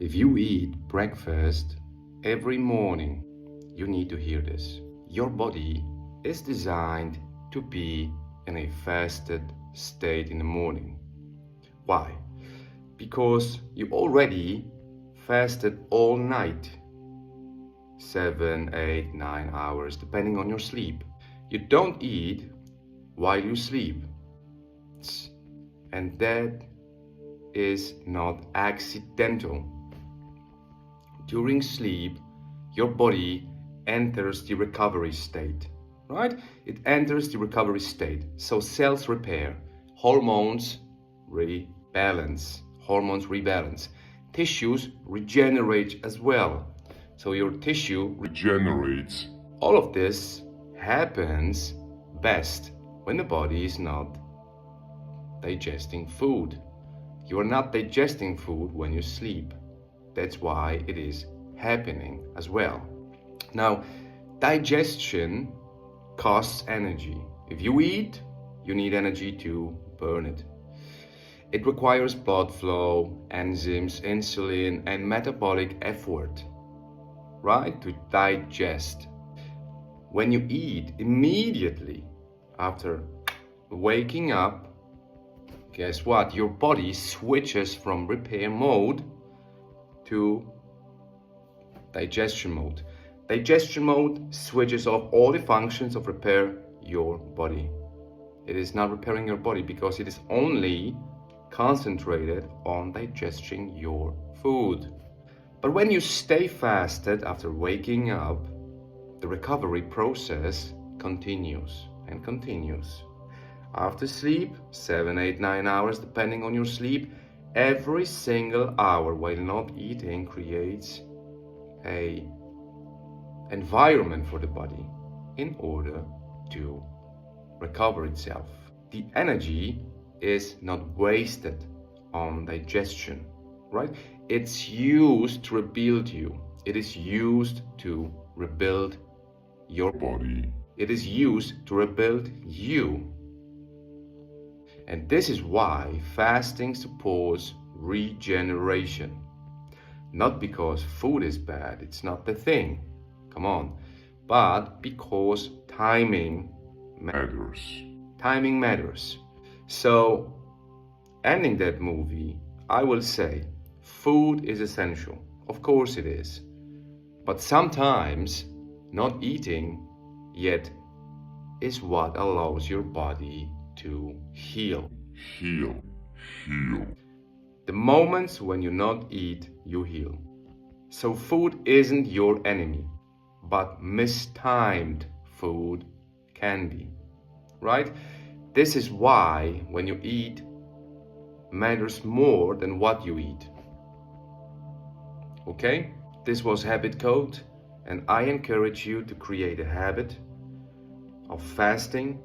If you eat breakfast every morning, you need to hear this. Your body is designed to be in a fasted state in the morning. Why? Because you already fasted all night. 7, 8, 9 hours, depending on your sleep. You don't eat while you sleep. And that is not accidental. During sleep, your body enters the recovery state, right? It enters the recovery state. So cells repair, hormones rebalance, tissues regenerate as well. So your tissue regenerates. All of this happens best when the body is not digesting food. You are not digesting food when you sleep. That's why it is happening as well. Now, digestion costs energy. If you eat, you need energy to burn it. It requires blood flow, enzymes, insulin, and metabolic effort, right, to digest. When you eat immediately after waking up, guess what? Your body switches from repair mode to digestion mode. Digestion mode switches off all the functions of repair your body. It is not repairing your body because it is only concentrated on digesting your food. But when you stay fasted after waking up, the recovery process continues and continues. After sleep, 7, 8, 9 hours, depending on your sleep, every single hour while not eating creates a environment for the body in order to recover itself. The energy is not wasted on digestion, right? It's used to rebuild you. It is used to rebuild your body. It is used to rebuild you. And this is why fasting supports regeneration. Not because food is bad, it's not the thing, come on, but because timing matters. Timing matters. So, ending that movie, I will say, food is essential. Of course it is. But sometimes not eating yet is what allows your body to heal. The moments when you not eat, you heal. So food isn't your enemy, but mistimed food can be, right? This is why when you eat matters more than what you eat. Okay? This was Habit Code, and I encourage you to create a habit of fasting.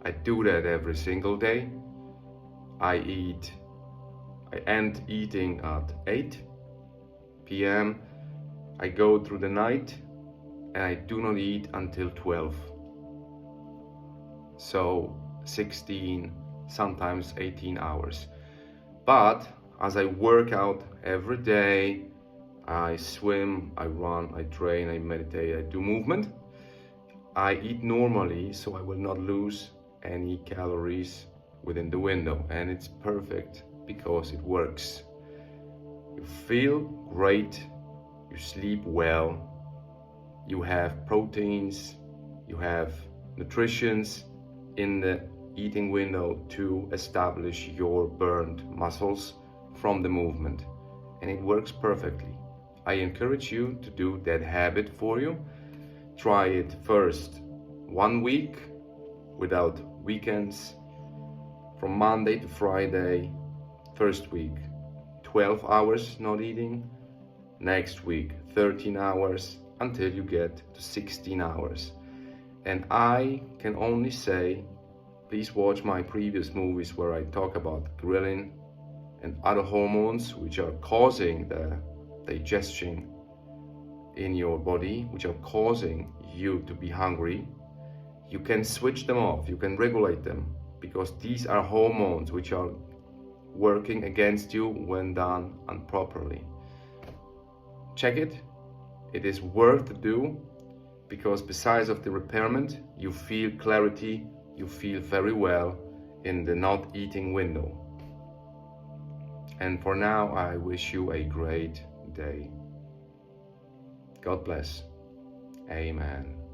I do that every single day. I end eating at 8 p.m. I go through the night and I do not eat until 12. So 16, sometimes 18 hours. But as I work out every day, I swim, I run, I train, I meditate, I do movement, I eat normally so I will not lose any calories within the window, and it's perfect because it works. You feel great, you sleep well, you have proteins, you have nutritions in the eating window to establish your burned muscles from the movement, and it works perfectly. I encourage you to do that habit for you. Try it first 1 week without weekends, from Monday to Friday. First week 12 hours not eating, next week 13 hours, until you get to 16 hours. And I can only say, please watch my previous movies where I talk about ghrelin and other hormones which are causing the digestion in your body, which are causing you to be hungry. You can switch them off, you can regulate them, because these are hormones which are working against you when done improperly. check it. It is worth to do, because besides of the repairment, you feel clarity, you feel very well in the not eating window. And for now, I wish you a great day. God bless. Amen.